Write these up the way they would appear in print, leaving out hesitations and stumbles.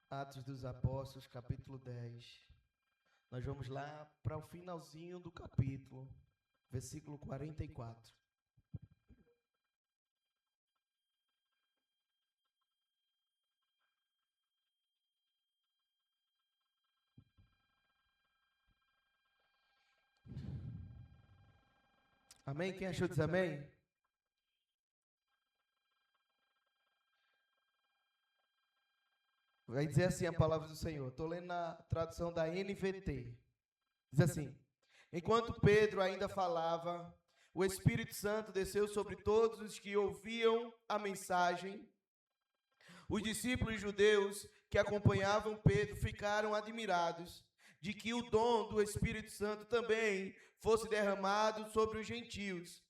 Atos dos Apóstolos, capítulo 10. Nós vamos lá para o finalzinho do capítulo, versículo 44. Amém? Quem achou diz amém? Vai dizer assim a palavra do Senhor. Estou lendo na tradução da NVT. Diz assim: Enquanto Pedro ainda falava, o Espírito Santo desceu sobre todos os que ouviam a mensagem. Os discípulos judeus que acompanhavam Pedro ficaram admirados de que o dom do Espírito Santo também fosse derramado sobre os gentios,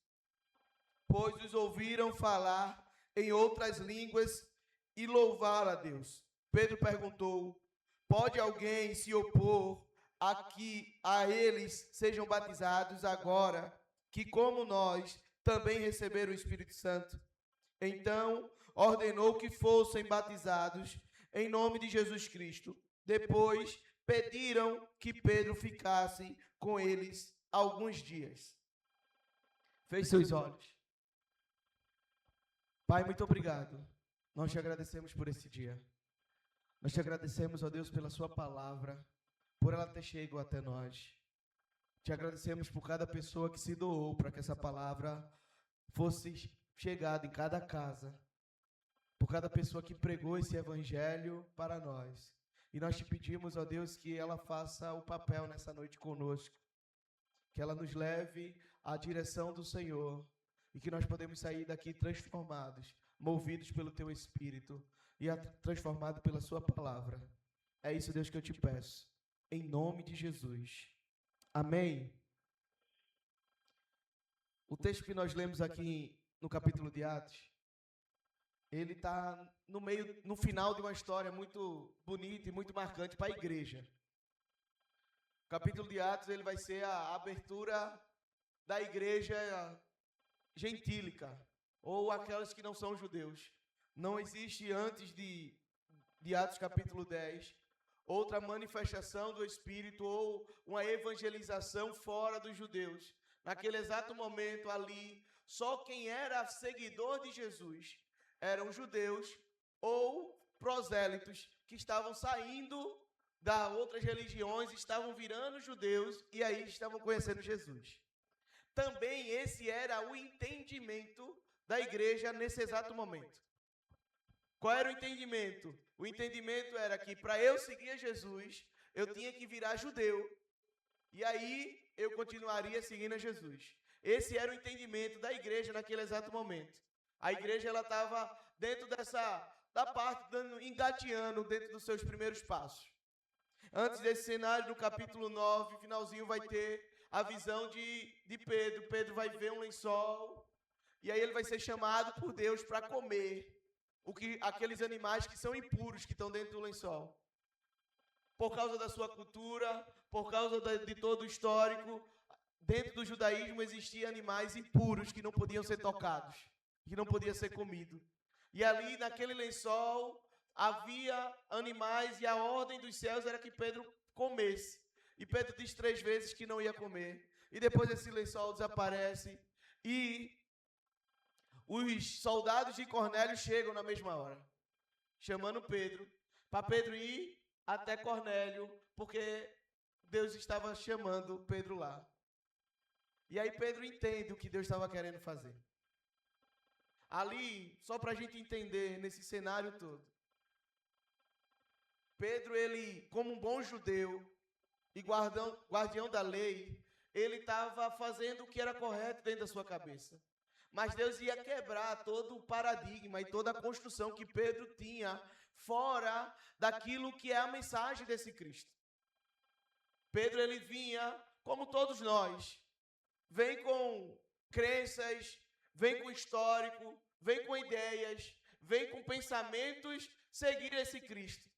pois os ouviram falar em outras línguas e louvar a Deus. Pedro perguntou: pode alguém se opor a que a eles sejam batizados agora, que como nós também receberam o Espírito Santo? Então ordenou que fossem batizados em nome de Jesus Cristo. Depois pediram que Pedro ficasse com eles alguns dias. Feche seus olhos. Pai, muito obrigado. Nós te agradecemos por esse dia. Nós te agradecemos, ó Deus, pela sua palavra, por ela ter chegado até nós. Te agradecemos por cada pessoa que se doou para que essa palavra fosse chegada em cada casa, por cada pessoa que pregou esse evangelho para nós. E nós te pedimos, ó Deus, que ela faça o papel nessa noite conosco, que ela nos leve à direção do Senhor e que nós podemos sair daqui transformados, movidos pelo teu Espírito e transformados pela sua palavra. É isso, Deus, que eu te peço, em nome de Jesus. Amém. O texto que nós lemos aqui no capítulo de Atos, ele está no final de uma história muito bonita e muito marcante para a igreja. O capítulo de Atos, ele vai ser a abertura da igreja gentílica, ou aquelas que não são judeus. Não existe antes de Atos capítulo 10 outra manifestação do Espírito ou uma evangelização fora dos judeus. Naquele exato momento ali, só quem era seguidor de Jesus eram judeus ou prosélitos que estavam saindo das outras religiões, estavam virando judeus e aí estavam conhecendo Jesus. Também esse era o entendimento da igreja nesse exato momento. Qual era o entendimento? O entendimento era que para eu seguir Jesus, eu tinha que virar judeu. E aí eu continuaria seguindo a Jesus. Esse era o entendimento da igreja naquele exato momento. A igreja ela estava dentro da parte, engateando dentro dos seus primeiros passos. Antes desse cenário, no capítulo 9, finalzinho, vai ter a visão de Pedro. Pedro vai ver um lençol e aí ele vai ser chamado por Deus para comer aqueles animais que são impuros, que estão dentro do lençol. Por causa da sua cultura, por causa de todo o histórico, dentro do judaísmo existiam animais impuros que não podiam ser tocados, que não podiam ser comidos. E ali, naquele lençol, havia animais e a ordem dos céus era que Pedro comesse. E Pedro diz 3 vezes que não ia comer. E depois esse lençol desaparece e os soldados de Cornélio chegam na mesma hora, chamando Pedro, para Pedro ir até Cornélio, porque Deus estava chamando Pedro lá. E aí Pedro entende o que Deus estava querendo fazer. Ali, só para a gente entender nesse cenário todo, Pedro, ele, como um bom judeu e guardião da lei, ele estava fazendo o que era correto dentro da sua cabeça. Mas Deus ia quebrar todo o paradigma e toda a construção que Pedro tinha fora daquilo que é a mensagem desse Cristo. Pedro, ele vinha, como todos nós, vem com crenças, vem com histórico, vem com ideias, vem com pensamentos, seguir esse Cristo.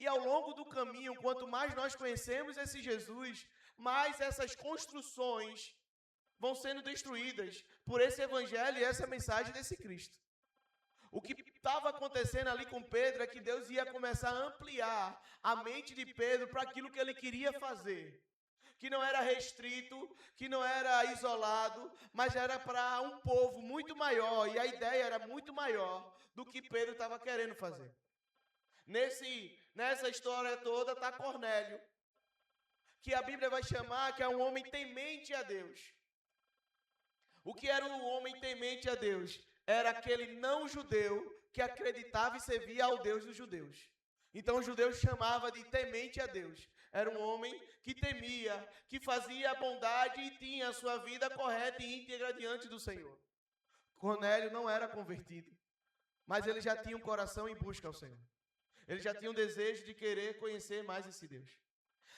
E ao longo do caminho, quanto mais nós conhecemos esse Jesus, mais essas construções vão sendo destruídas por esse evangelho e essa mensagem desse Cristo. O que estava acontecendo ali com Pedro é que Deus ia começar a ampliar a mente de Pedro para aquilo que ele queria fazer. Que não era restrito, que não era isolado, mas era para um povo muito maior, e a ideia era muito maior do que Pedro estava querendo fazer. Nessa história toda está Cornélio, que a Bíblia vai chamar que é um homem temente a Deus. O que era um homem temente a Deus? Era aquele não judeu que acreditava e servia ao Deus dos judeus. Então os judeus chamavam de temente a Deus. Era um homem que temia, que fazia a bondade e tinha a sua vida correta e íntegra diante do Senhor. Cornélio não era convertido, mas ele já tinha um coração em busca ao Senhor. Ele já tinha um desejo de querer conhecer mais esse Deus.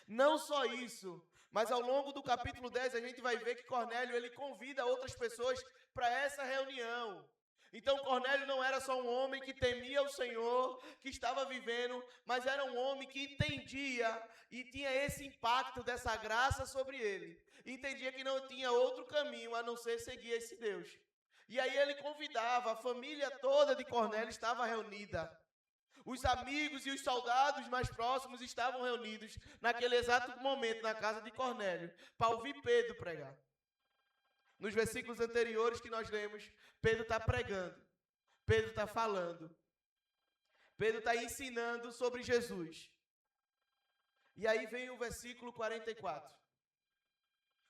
Não só isso, mas ao longo do capítulo 10 a gente vai ver que Cornélio ele convida outras pessoas para essa reunião. Então Cornélio não era só um homem que temia o Senhor, que estava vivendo, mas era um homem que entendia e tinha esse impacto dessa graça sobre ele. Entendia que não tinha outro caminho a não ser seguir esse Deus. E aí ele convidava, a família toda de Cornélio estava reunida. Os amigos e os soldados mais próximos estavam reunidos naquele exato momento na casa de Cornélio para ouvir Pedro pregar. Nos versículos anteriores que nós lemos, Pedro está pregando, Pedro está falando, Pedro está ensinando sobre Jesus. E aí vem o versículo 44.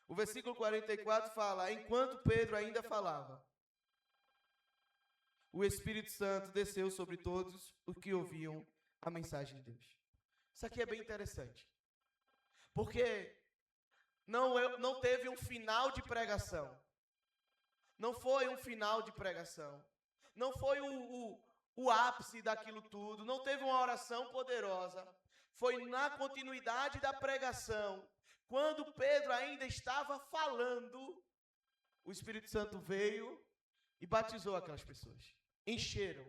O versículo 44 fala: enquanto Pedro ainda falava, o Espírito Santo desceu sobre todos os que ouviam a mensagem de Deus. Isso aqui é bem interessante, porque não teve um final de pregação. Não foi um final de pregação. Não foi o ápice daquilo tudo. Não teve uma oração poderosa. Foi na continuidade da pregação. Quando Pedro ainda estava falando, o Espírito Santo veio e batizou aquelas pessoas. Encheram.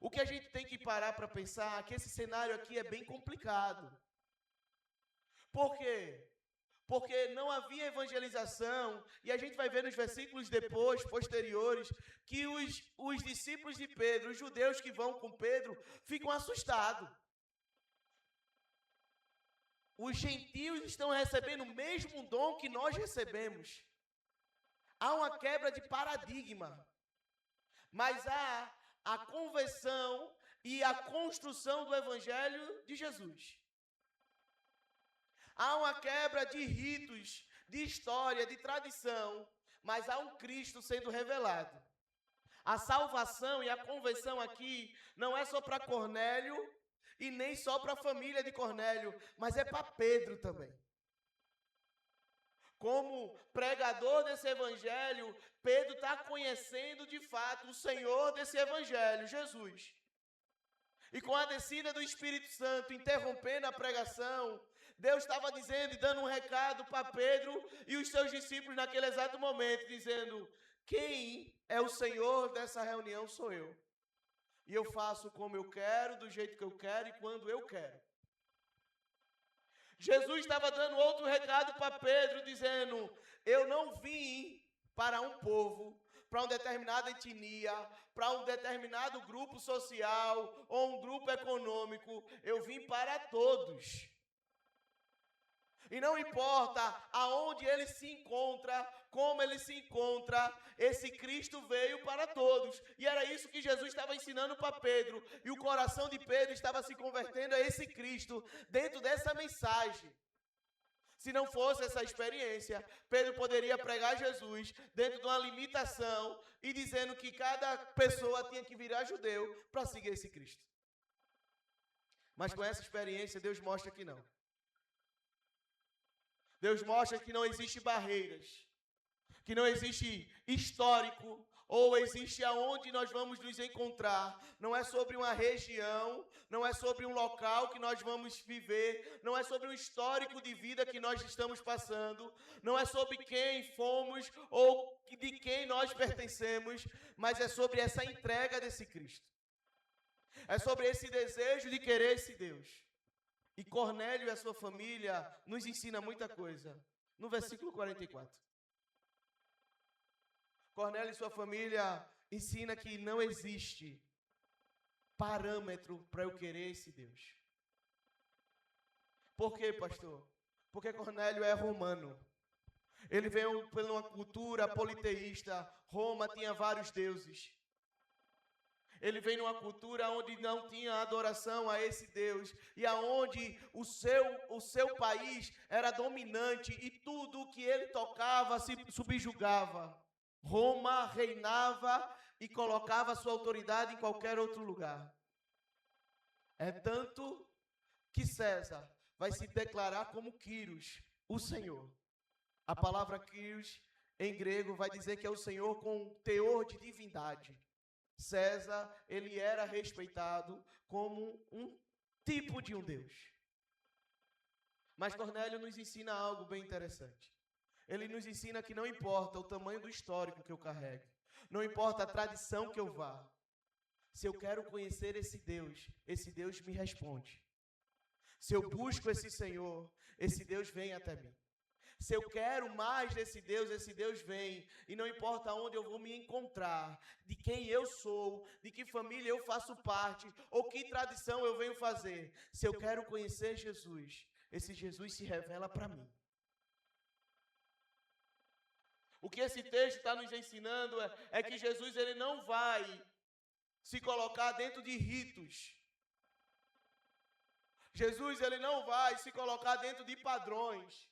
O que a gente tem que parar para pensar é que esse cenário aqui é bem complicado. Por quê? Porque não havia evangelização, e a gente vai ver nos versículos depois, posteriores, que os discípulos de Pedro, os judeus que vão com Pedro, ficam assustados. Os gentios estão recebendo o mesmo dom que nós recebemos. Há uma quebra de paradigma, mas há a conversão e a construção do evangelho de Jesus. Há uma quebra de ritos, de história, de tradição, mas há um Cristo sendo revelado. A salvação e a conversão aqui não é só para Cornélio e nem só para a família de Cornélio, mas é para Pedro também. Como pregador desse evangelho, Pedro está conhecendo de fato o Senhor desse evangelho, Jesus. E com a descida do Espírito Santo, interrompendo a pregação, Deus estava dizendo e dando um recado para Pedro e os seus discípulos naquele exato momento, dizendo: quem é o Senhor dessa reunião sou eu. E eu faço como eu quero, do jeito que eu quero e quando eu quero. Jesus estava dando outro recado para Pedro, dizendo: eu não vim para um povo, para uma determinada etnia, para um determinado grupo social ou um grupo econômico. Eu vim para todos. E não importa aonde ele se encontra, como ele se encontra, esse Cristo veio para todos. E era isso que Jesus estava ensinando para Pedro. E o coração de Pedro estava se convertendo a esse Cristo dentro dessa mensagem. Se não fosse essa experiência, Pedro poderia pregar Jesus dentro de uma limitação e dizendo que cada pessoa tinha que virar judeu para seguir esse Cristo. Mas com essa experiência, Deus mostra que não. Deus mostra que não existe barreiras, que não existe histórico, ou existe aonde nós vamos nos encontrar. Não é sobre uma região, não é sobre um local que nós vamos viver, não é sobre um histórico de vida que nós estamos passando, não é sobre quem fomos ou de quem nós pertencemos, mas é sobre essa entrega desse Cristo. É sobre esse desejo de querer esse Deus. E Cornélio e a sua família nos ensina muita coisa. No versículo 44. Cornélio e sua família ensina que não existe parâmetro para eu querer esse Deus. Por quê, pastor? Porque Cornélio é romano. Ele veio por uma cultura politeísta. Roma tinha vários deuses. Ele veio numa cultura onde não tinha adoração a esse Deus. E aonde o seu país era dominante. E tudo o que ele tocava se subjugava. Roma reinava e colocava sua autoridade em qualquer outro lugar. É tanto que César vai se declarar como Kyrios, o Senhor. A palavra Kyrios, em grego, vai dizer que é o Senhor com teor de divindade. César, ele era respeitado como um tipo de um Deus. Mas Cornélio nos ensina algo bem interessante. Ele nos ensina que não importa o tamanho do histórico que eu carrego, não importa a tradição que eu vá, se eu quero conhecer esse Deus me responde. Se eu busco esse Senhor, esse Deus vem até mim. Se eu quero mais desse Deus, esse Deus vem. E não importa onde eu vou me encontrar, de quem eu sou, de que família eu faço parte, ou que tradição eu venho fazer. Se eu quero conhecer Jesus, esse Jesus se revela para mim. O que esse texto está nos ensinando é que Jesus ele não vai se colocar dentro de ritos. Jesus ele não vai se colocar dentro de padrões.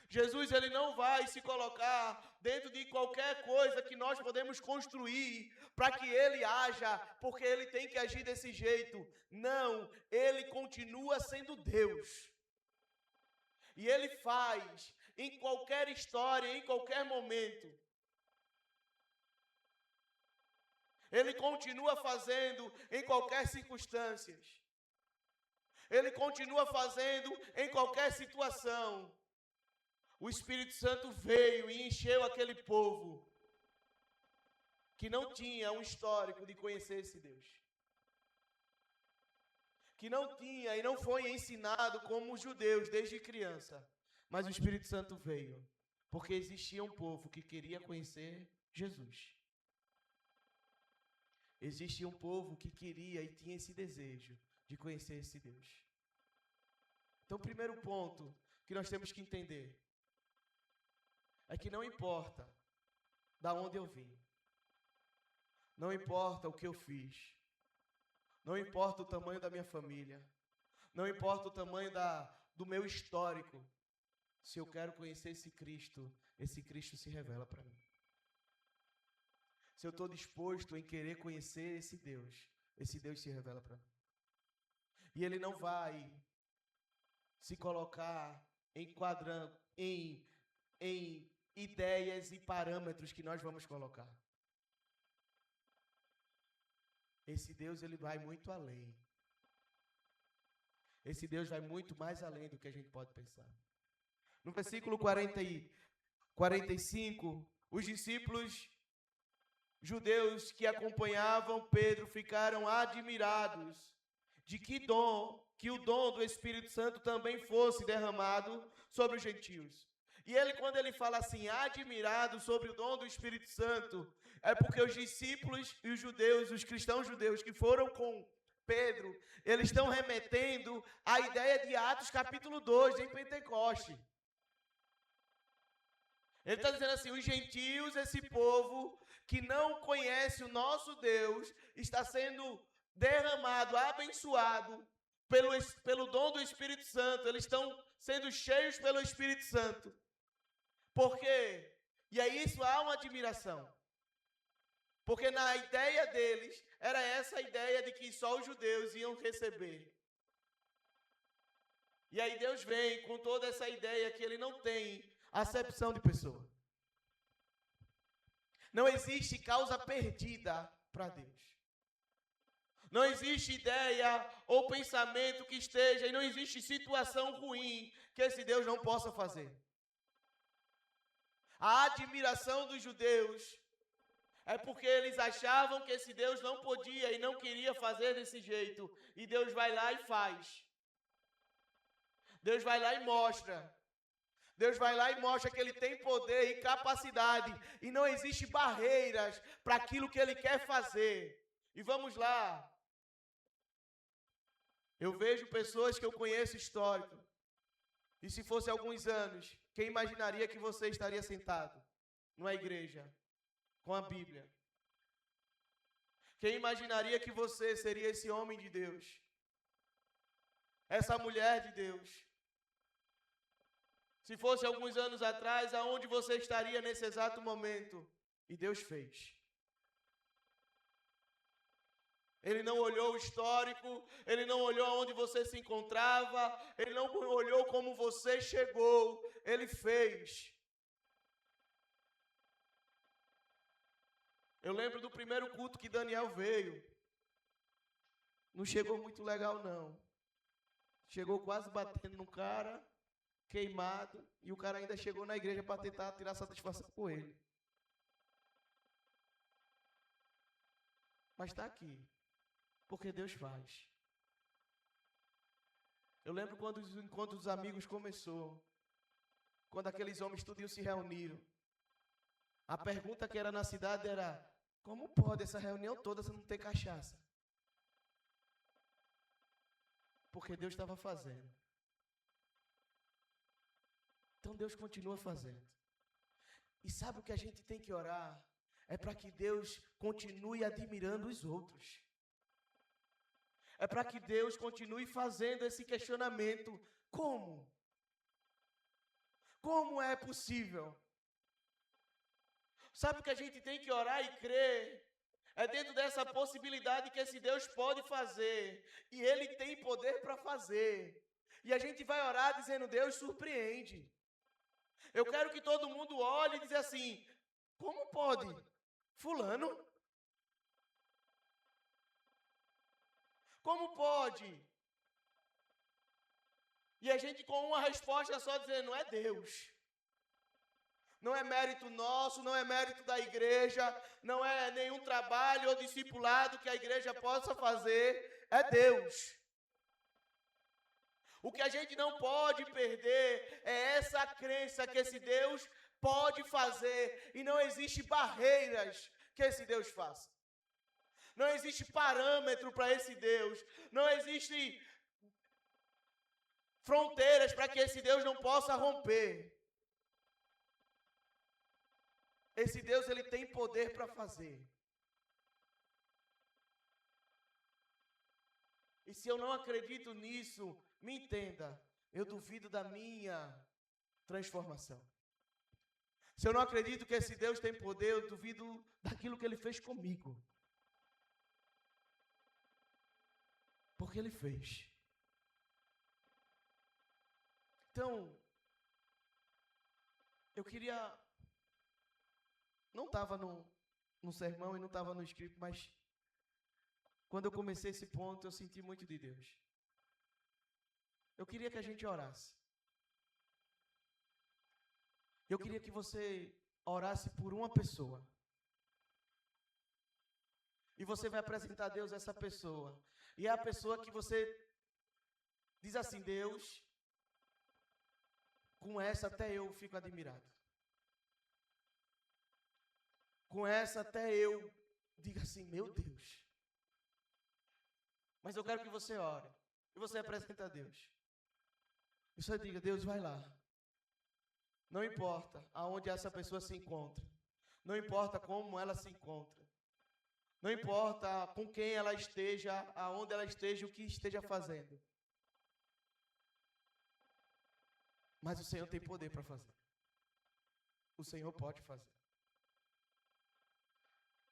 Jesus ele não vai se colocar dentro de qualquer coisa que nós podemos construir para que ele haja, porque ele tem que agir desse jeito. Não, ele continua sendo Deus. E ele faz em qualquer história, em qualquer momento. Ele continua fazendo em qualquer circunstância. Ele continua fazendo em qualquer situação. O Espírito Santo veio e encheu aquele povo que não tinha um histórico de conhecer esse Deus. Que não tinha e não foi ensinado como os judeus desde criança. Mas o Espírito Santo veio porque existia um povo que queria conhecer Jesus. Existia um povo que queria e tinha esse desejo de conhecer esse Deus. Então, o primeiro ponto que nós temos que entender é que não importa da onde eu vim, não importa o que eu fiz, não importa o tamanho da minha família, não importa o tamanho do meu histórico, se eu quero conhecer esse Cristo se revela para mim. Se eu estou disposto em querer conhecer esse Deus se revela para mim. E ele não vai se colocar em ideias e parâmetros que nós vamos colocar. Esse Deus, ele vai muito além. Esse Deus vai muito mais além do que a gente pode pensar. No versículo 45, os discípulos judeus que acompanhavam Pedro ficaram admirados de que o dom do Espírito Santo também fosse derramado sobre os gentios. E ele, quando ele fala assim, admirado sobre o dom do Espírito Santo, é porque os discípulos e os judeus, os cristãos judeus que foram com Pedro, eles estão remetendo à ideia de Atos capítulo 2, em Pentecoste. Ele está dizendo assim, os gentios, esse povo que não conhece o nosso Deus, está sendo derramado, abençoado pelo dom do Espírito Santo. Eles estão sendo cheios pelo Espírito Santo. Por quê? E aí isso há uma admiração. Porque na ideia deles, era essa a ideia de que só os judeus iam receber. E aí Deus vem com toda essa ideia que ele não tem acepção de pessoa. Não existe causa perdida para Deus. Não existe ideia ou pensamento que esteja, e não existe situação ruim que esse Deus não possa fazer. A admiração dos judeus é porque eles achavam que esse Deus não podia e não queria fazer desse jeito. E Deus vai lá e faz. Deus vai lá e mostra. Deus vai lá e mostra que Ele tem poder e capacidade. E não existe barreiras para aquilo que Ele quer fazer. E vamos lá. Eu vejo pessoas que eu conheço histórico. E se fosse alguns anos, quem imaginaria que você estaria sentado numa igreja com a Bíblia? Quem imaginaria que você seria esse homem de Deus? Essa mulher de Deus? Se fosse alguns anos atrás, aonde você estaria nesse exato momento? E Deus fez. Ele não olhou o histórico, Ele não olhou aonde você se encontrava, Ele não olhou como você chegou, Ele fez. Eu lembro do primeiro culto que Daniel veio. Não chegou muito legal, não. Chegou quase batendo no cara, queimado, e o cara ainda chegou na igreja para tentar tirar satisfação com ele. Mas está aqui. Porque Deus faz. Eu lembro quando os encontros dos amigos começou. Quando aqueles homens tudinho se reuniram. A pergunta que era na cidade era: como pode essa reunião toda se não ter cachaça? Porque Deus estava fazendo. Então Deus continua fazendo. E sabe o que a gente tem que orar? É para que Deus continue admirando os outros. É para que Deus continue fazendo esse questionamento. Como? Como é possível? Sabe o que a gente tem que orar e crer? É dentro dessa possibilidade que esse Deus pode fazer. E Ele tem poder para fazer. E a gente vai orar dizendo: Deus surpreende. Eu quero que todo mundo olhe e diga assim: como pode? Fulano? Como pode? E a gente com uma resposta só dizendo: é Deus. Não é mérito nosso, não é mérito da igreja, não é nenhum trabalho ou discipulado que a igreja possa fazer, é Deus. O que a gente não pode perder é essa crença que esse Deus pode fazer e não existe barreiras que esse Deus faça. Não existe parâmetro para esse Deus. Não existe fronteiras para que esse Deus não possa romper. Esse Deus, Ele tem poder para fazer. E se eu não acredito nisso, me entenda, eu duvido da minha transformação. Se eu não acredito que esse Deus tem poder, eu duvido daquilo que Ele fez comigo. Porque Ele fez. Então, eu queria... Não estava no sermão e não estava no script, mas quando eu comecei esse ponto, eu senti muito de Deus. Eu queria que a gente orasse. Eu queria que você orasse por uma pessoa. E você vai apresentar a Deus essa pessoa. E é a pessoa que você diz assim: Deus, com essa até eu fico admirado. Com essa até eu digo assim: meu Deus. Mas eu quero que você ore. E você apresenta a Deus. E você diga: Deus, vai lá. Não importa aonde essa pessoa se encontra. Não importa como ela se encontra. Não importa com quem ela esteja, aonde ela esteja, o que esteja fazendo. Mas o Senhor tem poder para fazer. O Senhor pode fazer.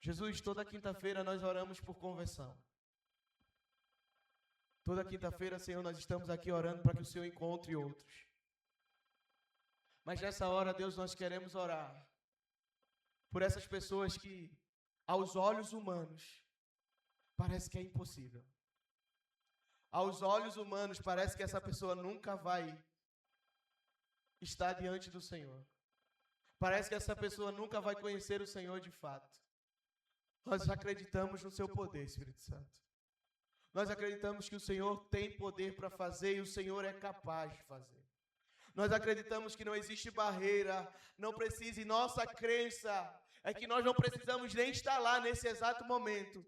Jesus, toda quinta-feira nós oramos por conversão. Toda quinta-feira, Senhor, nós estamos aqui orando para que o Senhor encontre outros. Mas nessa hora, Deus, nós queremos orar por essas pessoas que, aos olhos humanos, parece que é impossível. Aos olhos humanos, parece que essa pessoa nunca vai estar diante do Senhor. Parece que essa pessoa nunca vai conhecer o Senhor de fato. Nós acreditamos no seu poder, Espírito Santo. Nós acreditamos que o Senhor tem poder para fazer e o Senhor é capaz de fazer. Nós acreditamos que não existe barreira, não precisa, e nossa crença é que nós não precisamos nem estar lá nesse exato momento.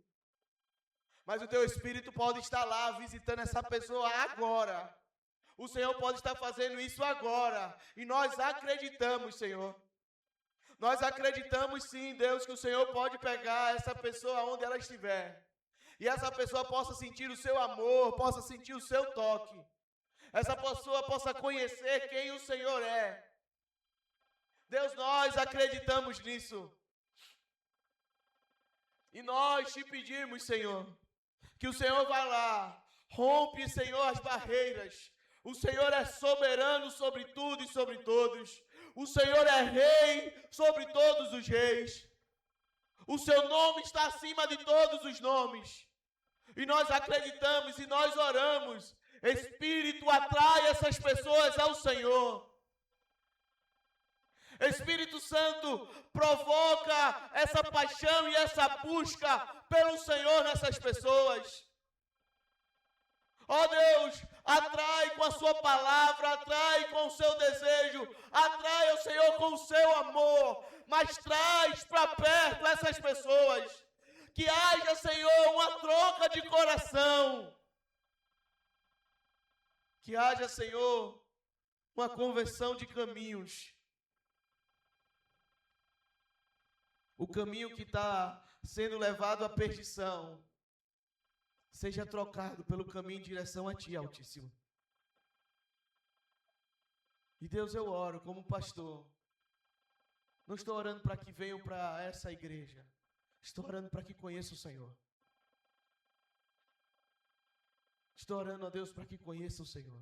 Mas o teu Espírito pode estar lá visitando essa pessoa agora. O Senhor pode estar fazendo isso agora. E nós acreditamos, Senhor. Nós acreditamos sim, Deus, que o Senhor pode pegar essa pessoa onde ela estiver. E essa pessoa possa sentir o seu amor, possa sentir o seu toque. Essa pessoa possa conhecer quem o Senhor é. Deus, nós acreditamos nisso. E nós te pedimos, Senhor, que o Senhor vá lá, rompe, Senhor, as barreiras. O Senhor é soberano sobre tudo e sobre todos. O Senhor é rei sobre todos os reis. O seu nome está acima de todos os nomes. E nós acreditamos e nós oramos. Espírito, atrai essas pessoas ao Senhor. Espírito Santo, provoca essa paixão e essa busca pelo Senhor nessas pessoas. Ó Deus, atrai com a sua palavra, atrai com o seu desejo, atrai o Senhor com o seu amor, mas traz para perto essas pessoas. Que haja, Senhor, uma troca de coração. Que haja, Senhor, uma conversão de caminhos. O caminho que está sendo levado à perdição seja trocado pelo caminho em direção a Ti, Altíssimo. E Deus, eu oro como pastor. Não estou orando para que venham para essa igreja. Estou orando para que conheçam o Senhor. Estou orando a Deus para que conheçam o Senhor.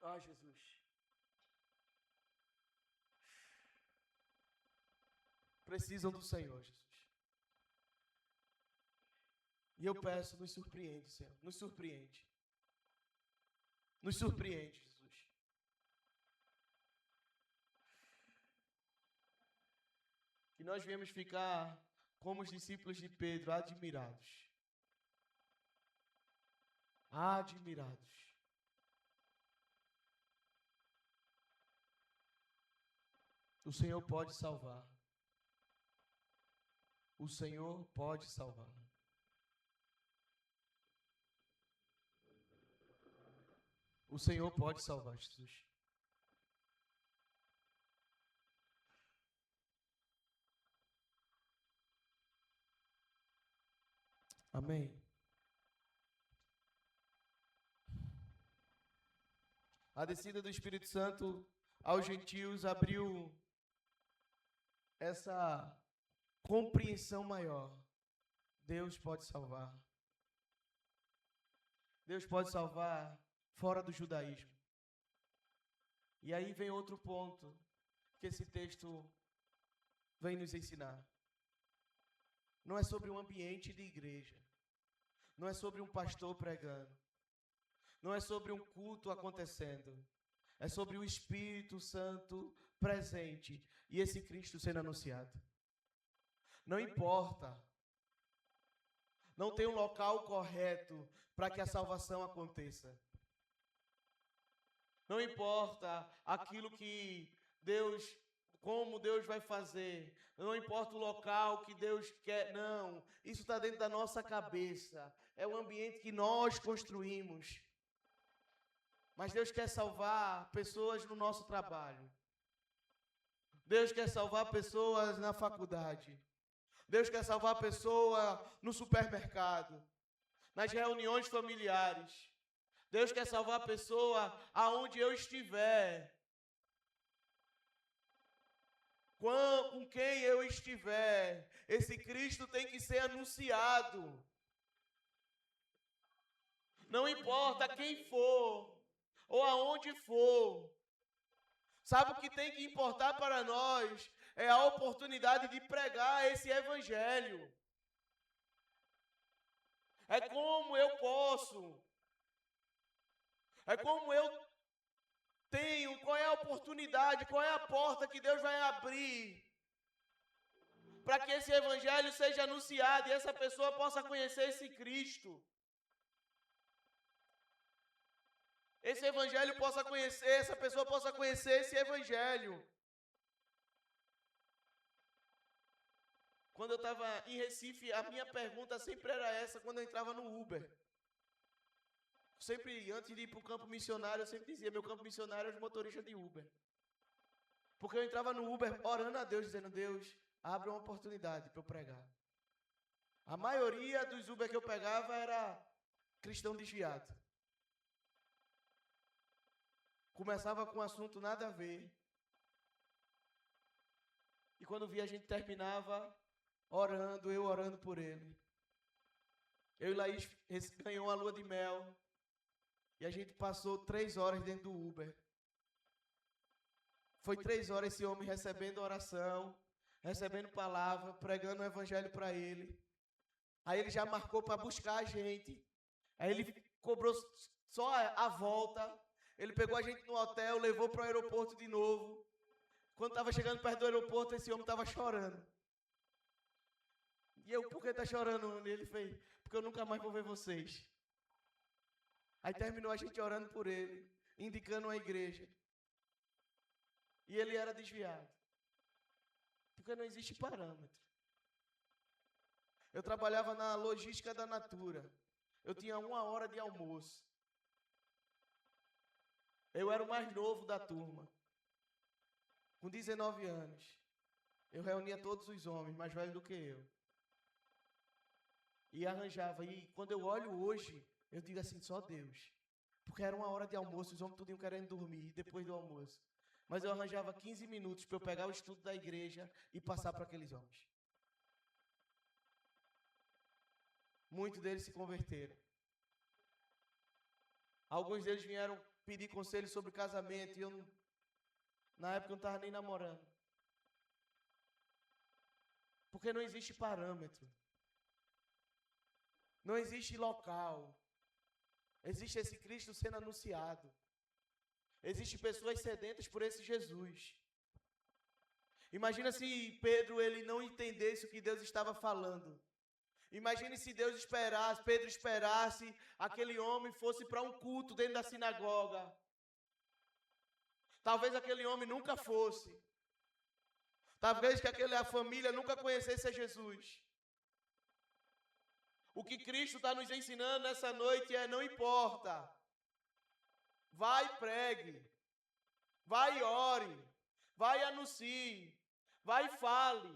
Ah, Jesus. Precisam do Senhor, Jesus. E eu peço, nos surpreende, Senhor. Nos surpreende. Nos surpreende, Jesus. Que nós viemos ficar como os discípulos de Pedro, admirados. Admirados. O Senhor pode salvar. O Senhor pode salvar. O Senhor pode salvar, Jesus. Amém. A descida do Espírito Santo aos gentios abriu essa compreensão maior. Deus pode salvar. Deus pode salvar fora do judaísmo. E aí vem outro ponto que esse texto vem nos ensinar. Não é sobre um ambiente de igreja. Não é sobre um pastor pregando. Não é sobre um culto acontecendo. É sobre o Espírito Santo presente e esse Cristo sendo anunciado. Não importa. Não tem um local correto para que a salvação aconteça. Não importa aquilo que Deus, como Deus vai fazer. Não importa o local que Deus quer. Não. Isso está dentro da nossa cabeça. É o ambiente que nós construímos. Mas Deus quer salvar pessoas no nosso trabalho. Deus quer salvar pessoas na faculdade. Deus quer salvar a pessoa no supermercado, nas reuniões familiares. Deus quer salvar a pessoa aonde eu estiver. Com quem eu estiver. Esse Cristo tem que ser anunciado. Não importa quem for, ou aonde for. Sabe o que tem que importar para nós? É a oportunidade de pregar esse evangelho. É como eu posso. É como eu tenho. Qual é a oportunidade? Qual é a porta que Deus vai abrir? para que esse evangelho seja anunciado e essa pessoa possa conhecer esse Cristo. Esse evangelho possa conhecer, essa pessoa possa conhecer esse evangelho. Quando eu estava em Recife, a minha pergunta sempre era essa, quando eu entrava no Uber. Sempre, antes de ir para o campo missionário, eu sempre dizia, meu campo missionário é os motoristas de Uber. Porque eu entrava no Uber orando a Deus, dizendo, Deus, abre uma oportunidade para eu pregar. A maioria dos Uber que eu pegava era cristão desviado. Começava com um assunto nada a ver. E quando via a gente terminava orando, eu orando por ele. Eu e Laís ganhou uma lua de mel. E a gente passou 3 horas dentro do Uber. Foi 3 horas esse homem recebendo oração, recebendo palavra, pregando o evangelho para ele. Aí ele já marcou para buscar a gente. Aí ele cobrou só a volta. Ele pegou a gente no hotel, levou para o aeroporto de novo. Quando estava chegando perto do aeroporto, esse homem estava chorando. E eu, por que está chorando? Ele fez, porque eu nunca mais vou ver vocês. Aí terminou a gente orando por ele, indicando uma igreja. E ele era desviado. Porque não existe parâmetro. Eu trabalhava na logística da Natura. Eu tinha 1 hora de almoço. Eu era o mais novo da turma. Com 19 anos. Eu reunia todos os homens, mais velhos do que eu. E arranjava. E quando eu olho hoje, eu digo assim, só Deus. Porque era 1 hora de almoço, os homens tudinho querendo dormir depois do almoço. Mas eu arranjava 15 minutos para eu pegar o estudo da igreja e passar para aqueles homens. Muitos deles se converteram. Alguns deles vieram pedir conselho sobre casamento e eu, na época, eu não estava nem namorando. Porque não existe parâmetro. Não existe local. Existe esse Cristo sendo anunciado. Existem pessoas sedentas por esse Jesus. Imagina se Pedro ele não entendesse o que Deus estava falando. Imagine se Deus esperasse, Pedro esperasse, aquele homem fosse para um culto dentro da sinagoga. Talvez aquele homem nunca fosse. Talvez que a família nunca conhecesse a Jesus. O que Cristo está nos ensinando nessa noite é, não importa. Vai e pregue. Vai e ore. Vai e anuncie. Vai e fale.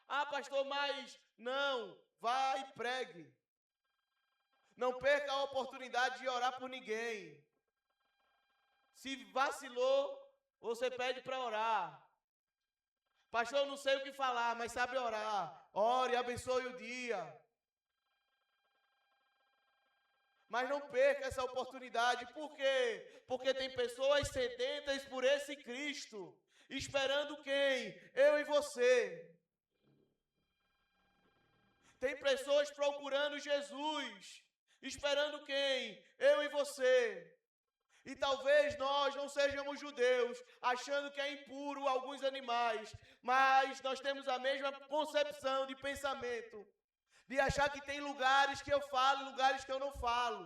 Ah, pastor, mas não. Vai e pregue. Não perca a oportunidade de orar por ninguém. Se vacilou, você pede para orar. Pastor, eu não sei o que falar, mas sabe orar. Ore, abençoe o dia. Mas não perca essa oportunidade. Por quê? Porque tem pessoas sedentas por esse Cristo. Esperando quem? Eu e você. Tem pessoas procurando Jesus. Esperando quem? Eu e você. E talvez nós não sejamos judeus, achando que é impuro alguns animais, mas nós temos a mesma concepção de pensamento, de achar que tem lugares que eu falo e lugares que eu não falo.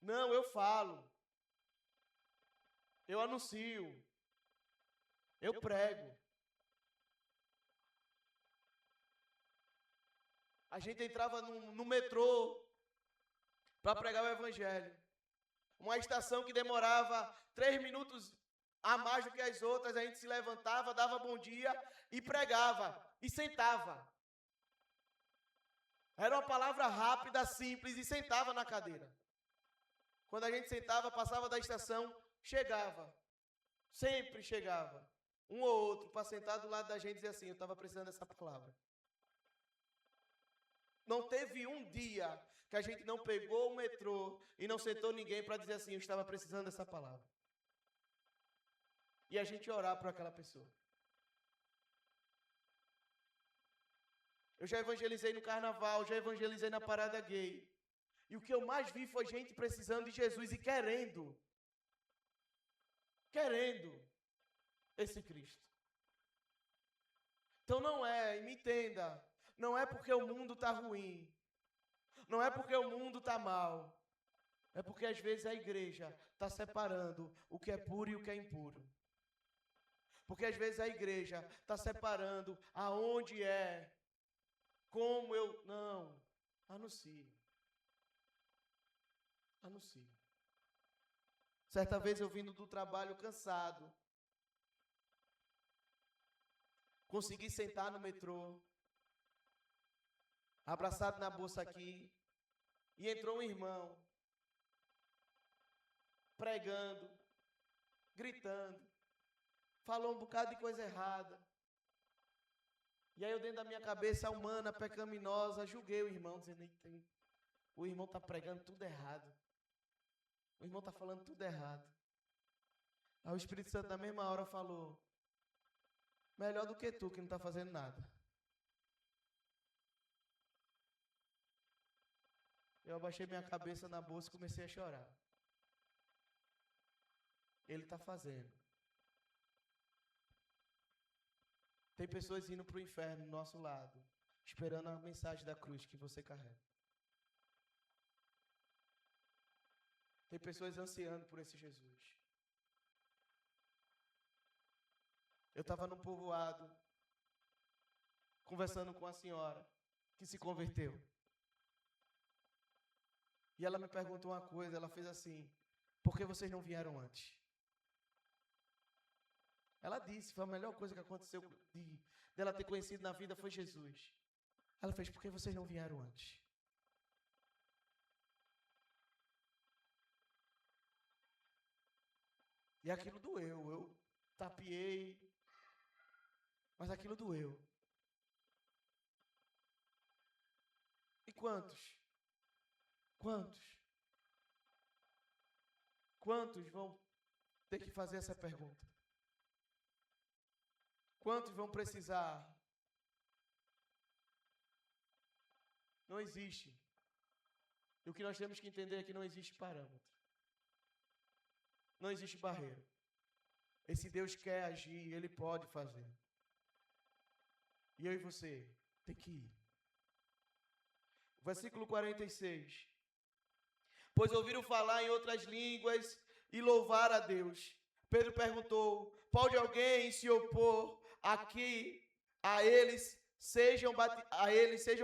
Não, eu falo. Eu anuncio. Eu prego. A gente entrava no metrô para pregar o evangelho. Uma estação que demorava 3 minutos a mais do que as outras, a gente se levantava, dava bom dia e pregava. E sentava. Era uma palavra rápida, simples, e sentava na cadeira. Quando a gente sentava, passava da estação, chegava. Sempre chegava. Um ou outro para sentar do lado da gente e dizer assim, eu estava precisando dessa palavra. Não teve um dia que a gente não pegou o metrô e não sentou ninguém para dizer assim, eu estava precisando dessa palavra. E a gente orar por aquela pessoa. Eu já evangelizei no carnaval, já evangelizei na parada gay. E o que eu mais vi foi gente precisando de Jesus e querendo esse Cristo. Então não é, e me entenda, não é porque o mundo está ruim, não é porque o mundo está mal, é porque às vezes a igreja está separando o que é puro e o que é impuro. Porque às vezes a igreja está separando aonde é, como eu... Não, anuncie. Anuncie. Certa vez eu vindo do trabalho cansado, consegui sentar no metrô, abraçado na bolsa aqui, e entrou um irmão, pregando, gritando, falou um bocado de coisa errada. E aí eu dentro da minha cabeça humana, pecaminosa, julguei o irmão, dizendo, o irmão está pregando tudo errado. O irmão está falando tudo errado. Aí o Espírito Santo na mesma hora falou, melhor do que tu que não está fazendo nada. Eu abaixei minha cabeça na bolsa e comecei a chorar. Ele está fazendo. Tem pessoas indo para o inferno do nosso lado, esperando a mensagem da cruz que você carrega. Tem pessoas ansiando por esse Jesus. Eu estava num povoado, conversando com a senhora que se converteu. E ela me perguntou uma coisa, ela fez assim, por que vocês não vieram antes? Ela disse, foi a melhor coisa que aconteceu dela ter conhecido na vida foi Jesus. Ela fez, por que vocês não vieram antes? E aquilo doeu, eu tapiei, mas aquilo doeu. E quantos? Quantos? Quantos vão ter que fazer essa pergunta? Quantos vão precisar? Não existe. E o que nós temos que entender é que não existe parâmetro. Não existe barreira. Esse Deus quer agir, Ele pode fazer. E eu e você tem que ir. Versículo 46. Pois ouviram falar em outras línguas e louvar a Deus. Pedro perguntou, pode alguém se opor aqui a eles sejam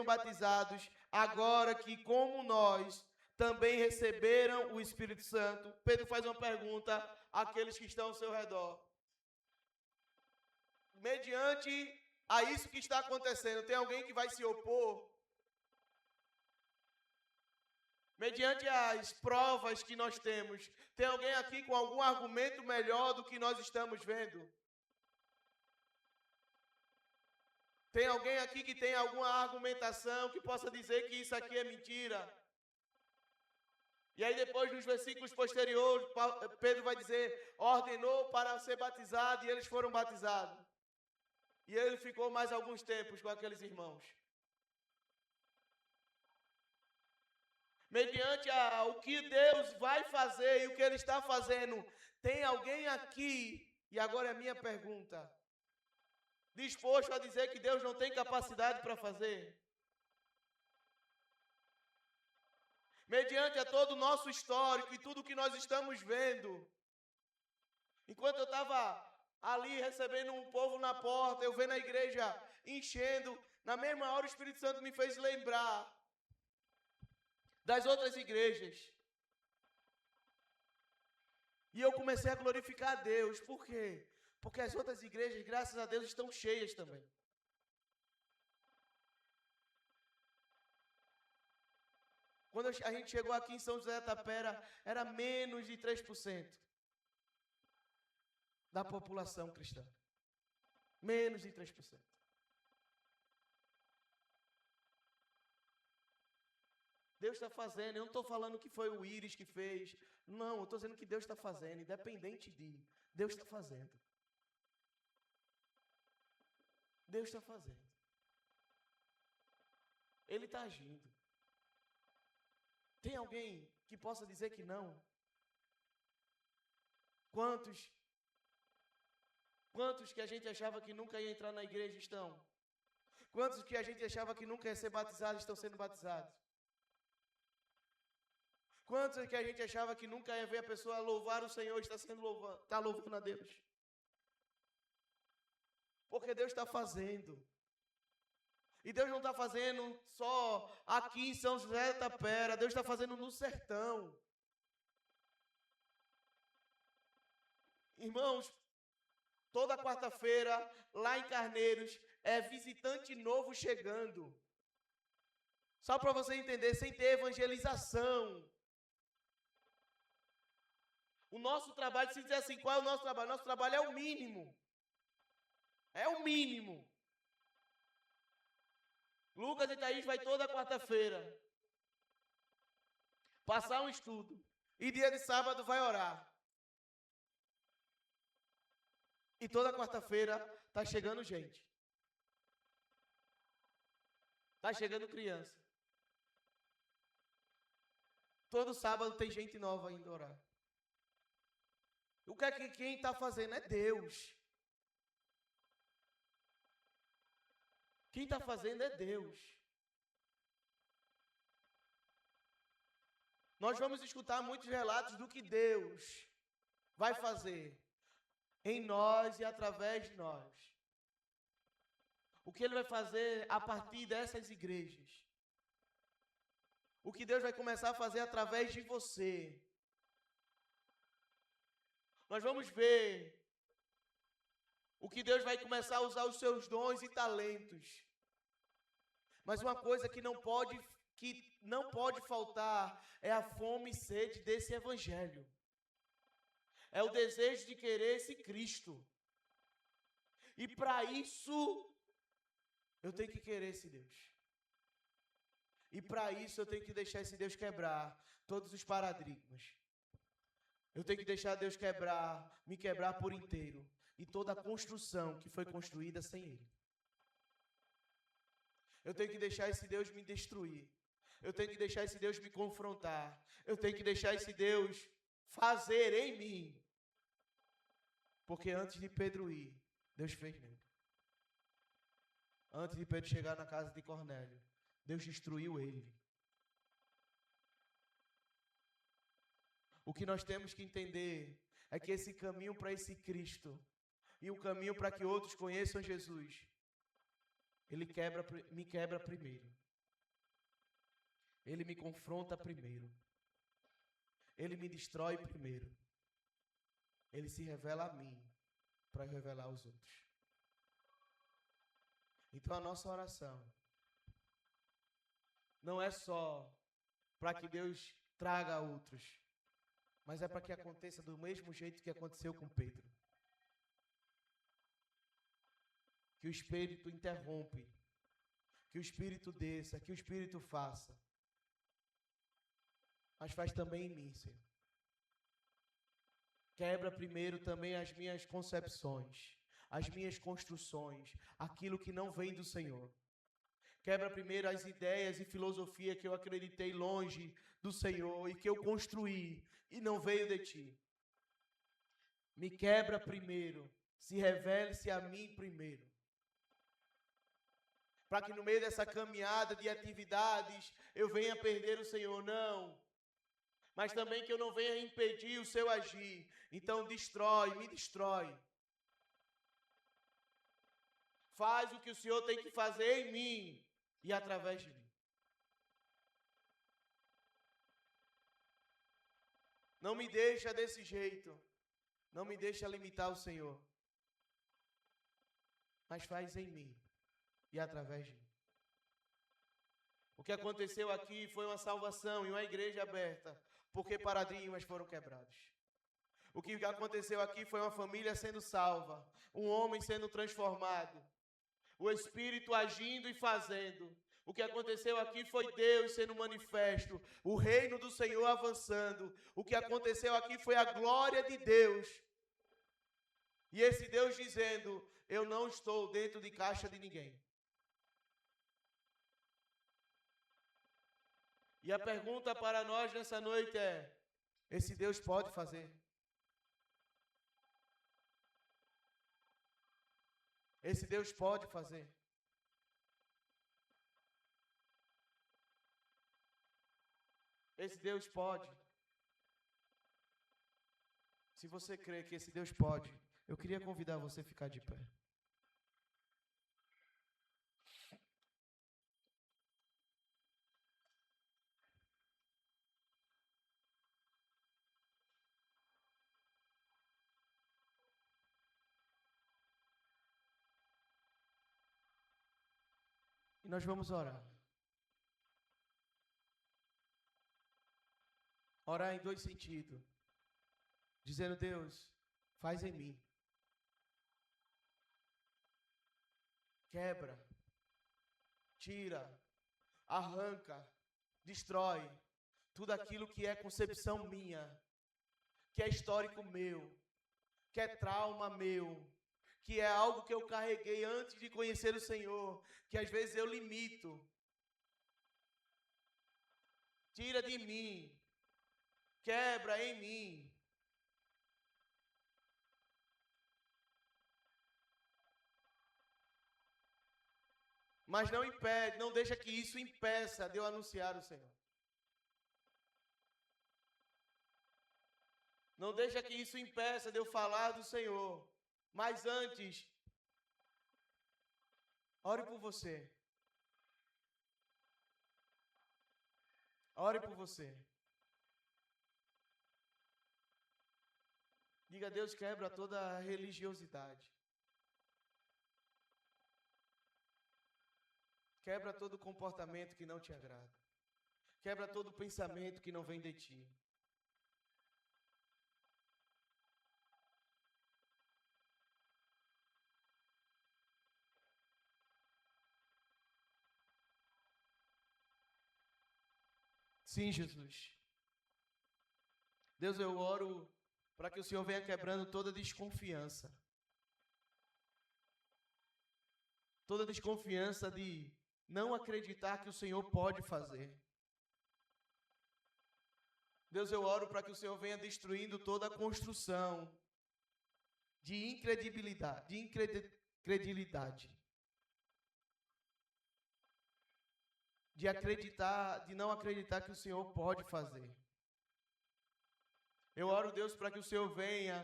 batizados, agora que, como nós, também receberam o Espírito Santo? Pedro faz uma pergunta àqueles que estão ao seu redor. Mediante a isso que está acontecendo, tem alguém que vai se opor? Mediante as provas que nós temos, tem alguém aqui com algum argumento melhor do que nós estamos vendo? Tem alguém aqui que tem alguma argumentação que possa dizer que isso aqui é mentira? E aí depois, nos versículos posteriores, Pedro vai dizer, ordenou para ser batizado, e eles foram batizados. E ele ficou mais alguns tempos com aqueles irmãos. Mediante o que Deus vai fazer e o que Ele está fazendo, tem alguém aqui, e agora é a minha pergunta, disposto a dizer que Deus não tem capacidade para fazer? Mediante a todo o nosso histórico e tudo que nós estamos vendo, enquanto eu estava ali recebendo um povo na porta, eu vendo a igreja enchendo, na mesma hora o Espírito Santo me fez lembrar das outras igrejas. E eu comecei a glorificar a Deus. Por quê? Porque as outras igrejas, graças a Deus, estão cheias também. Quando a gente chegou aqui em São José da Tapera, era menos de 3% da população cristã. Menos de 3%. Deus está fazendo, eu não estou falando que foi o Íris que fez. Não, eu estou dizendo que Deus está fazendo, independente de. Deus está fazendo. Deus está fazendo. Ele está agindo. Tem alguém que possa dizer que não? Quantos Quantos que a gente achava que nunca ia entrar na igreja estão? Quantos que a gente achava que nunca ia ser batizados estão sendo batizados? Quantos que a gente achava que nunca ia ver a pessoa louvar o Senhor está louvando a Deus? Porque Deus está fazendo. E Deus não está fazendo só aqui em São José da Tapera. Deus está fazendo no sertão. Irmãos, toda quarta-feira, lá em Carneiros, é visitante novo chegando. Só para você entender, sem ter evangelização. O nosso trabalho, se dizer assim, qual é o nosso trabalho? Nosso trabalho é o mínimo. É o mínimo. Lucas e Thaís vai toda quarta-feira passar um estudo. E dia de sábado vai orar. E toda quarta-feira está chegando gente. Está chegando criança. Todo sábado tem gente nova indo orar. O que é que quem está fazendo é Deus. Quem está fazendo é Deus. Nós vamos escutar muitos relatos do que Deus vai fazer em nós e através de nós. O que Ele vai fazer a partir dessas igrejas. O que Deus vai começar a fazer através de você. Nós vamos ver o que Deus vai começar a usar os seus dons e talentos. Mas uma coisa que não pode faltar é a fome e sede desse evangelho. É o desejo de querer esse Cristo. E para isso, eu tenho que querer esse Deus. E para isso, eu tenho que deixar esse Deus quebrar todos os paradigmas. Eu tenho que deixar Deus me quebrar por inteiro. E toda a construção que foi construída sem Ele. Eu tenho que deixar esse Deus me destruir. Eu tenho que deixar esse Deus me confrontar. Eu tenho que deixar esse Deus fazer em mim. Porque antes de Pedro ir, Deus fez nele. Antes de Pedro chegar na casa de Cornélio, Deus destruiu ele. O que nós temos que entender é que esse caminho para esse Cristo e o caminho para que outros conheçam Jesus, Ele me quebra primeiro. Ele me confronta primeiro. Ele me destrói primeiro. Ele se revela a mim para revelar aos outros. Então a nossa oração não é só para que Deus traga a outros, mas é para que aconteça do mesmo jeito que aconteceu com Pedro. Que o Espírito interrompe, que o Espírito desça, que o Espírito faça. Mas faz também em mim, Senhor. Quebra primeiro também as minhas concepções, as minhas construções, aquilo que não vem do Senhor. Quebra primeiro as ideias e filosofia que eu acreditei longe do Senhor e que eu construí e não veio de Ti. Me quebra primeiro, se revele-se a mim primeiro. Para que no meio dessa caminhada de atividades eu venha perder o Senhor, não. Mas também que eu não venha impedir o seu agir. Então me destrói. Faz o que o Senhor tem que fazer em mim e através de mim. Não me deixa desse jeito. Não me deixa limitar o Senhor. Mas faz em mim e através de mim. O que aconteceu aqui foi uma salvação e uma igreja aberta, porque paradigmas foram quebrados. O que aconteceu aqui foi uma família sendo salva, um homem sendo transformado, o Espírito agindo e fazendo. O que aconteceu aqui foi Deus sendo manifesto, o reino do Senhor avançando. O que aconteceu aqui foi a glória de Deus. E esse Deus dizendo, eu não estou dentro de caixa de ninguém. E a pergunta para nós nessa noite é, esse Deus pode fazer? Esse Deus pode fazer. Esse Deus pode. Se você crê que esse Deus pode, eu queria convidar você a ficar de pé. E nós vamos orar. Orar em dois sentidos. Dizendo, Deus, faz em mim. Quebra, tira, arranca, destrói tudo aquilo que é concepção minha, que é histórico meu, que é trauma meu, que é algo que eu carreguei antes de conhecer o Senhor, que às vezes eu limito. Tira de mim, quebra em mim. Mas não impede, não deixa que isso impeça de eu anunciar o Senhor. Não deixa que isso impeça de eu falar do Senhor. Mas antes, ore por você. Ore por você. Diga a Deus, quebra toda a religiosidade. Quebra todo comportamento que não te agrada. Quebra todo pensamento que não vem de ti. Sim, Jesus. Deus, eu oro para que o Senhor venha quebrando toda desconfiança. Toda desconfiança de não acreditar que o Senhor pode fazer. Deus, eu oro para que o Senhor venha destruindo toda a construção de incredulidade, de não acreditar que o Senhor pode fazer. Eu oro, Deus, para que o Senhor venha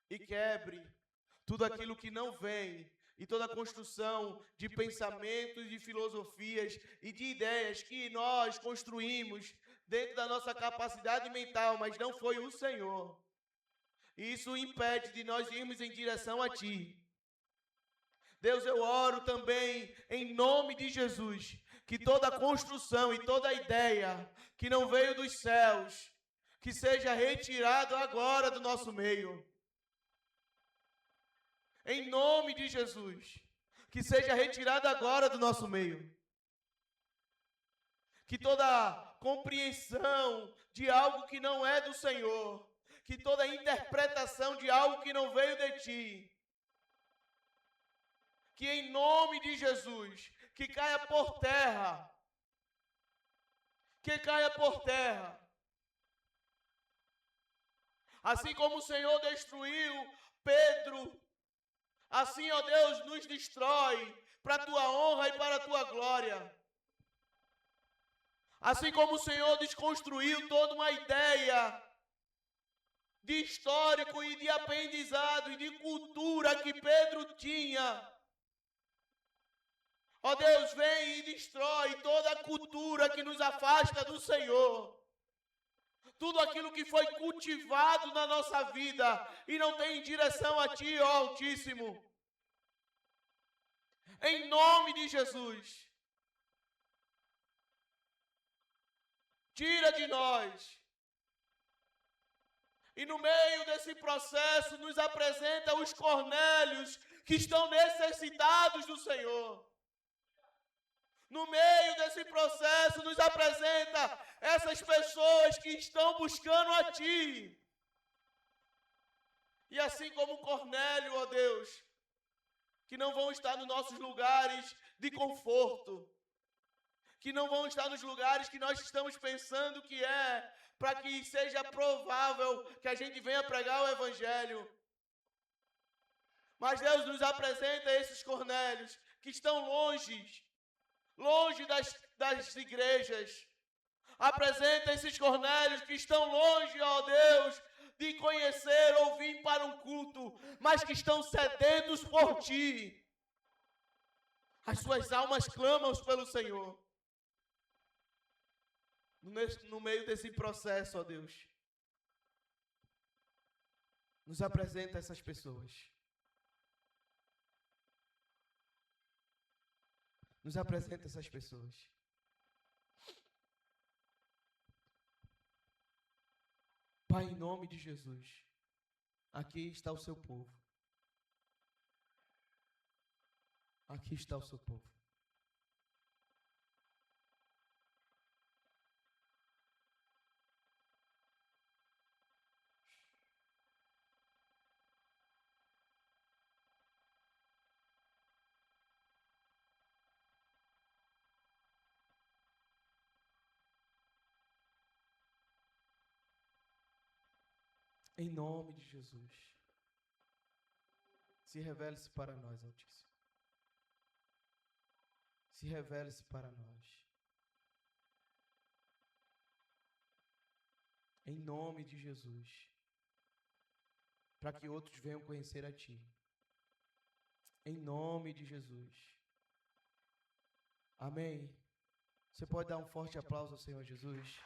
e quebre tudo aquilo que não vem e toda a construção de pensamentos, de filosofias e de ideias que nós construímos dentro da nossa capacidade mental, mas não foi o Senhor. E isso impede de nós irmos em direção a Ti. Deus, eu oro também em nome de Jesus, que toda construção e toda ideia que não veio dos céus, que seja retirado agora do nosso meio. Em nome de Jesus, que seja retirado agora do nosso meio. Que toda compreensão de algo que não é do Senhor, que toda interpretação de algo que não veio de Ti, que em nome de Jesus, que caia por terra, que caia por terra. Assim como o Senhor destruiu Pedro, assim, ó Deus, nos destrói para a Tua honra e para a Tua glória. Assim como o Senhor desconstruiu toda uma ideia de histórico e de aprendizado e de cultura que Pedro tinha. Ó Deus, vem e destrói toda a cultura que nos afasta do Senhor. Tudo aquilo que foi cultivado na nossa vida e não tem direção a Ti, ó Altíssimo. Em nome de Jesus. Tira de nós. E no meio desse processo nos apresenta os Cornélios que estão necessitados do Senhor. No meio desse processo nos apresenta essas pessoas que estão buscando a Ti. E assim como Cornélio, ó Deus, que não vão estar nos nossos lugares de conforto, que não vão estar nos lugares que nós estamos pensando que é, para que seja provável que a gente venha pregar o Evangelho. Mas Deus nos apresenta esses Cornélios que estão longe das igrejas. Apresenta esses Cornélios que estão longe, ó Deus, de conhecer ou vir para um culto, mas que estão sedentos por Ti. As suas almas clamam pelo Senhor. No meio desse processo, ó Deus, nos apresenta essas pessoas. Nos apresenta essas pessoas. Pai, em nome de Jesus, aqui está o seu povo. Aqui está o seu povo. Em nome de Jesus. Se revele-se para nós, Altíssimo. Se revele-se para nós. Em nome de Jesus. Para que outros venham conhecer a Ti. Em nome de Jesus. Amém. Você pode dar um forte aplauso ao Senhor Jesus?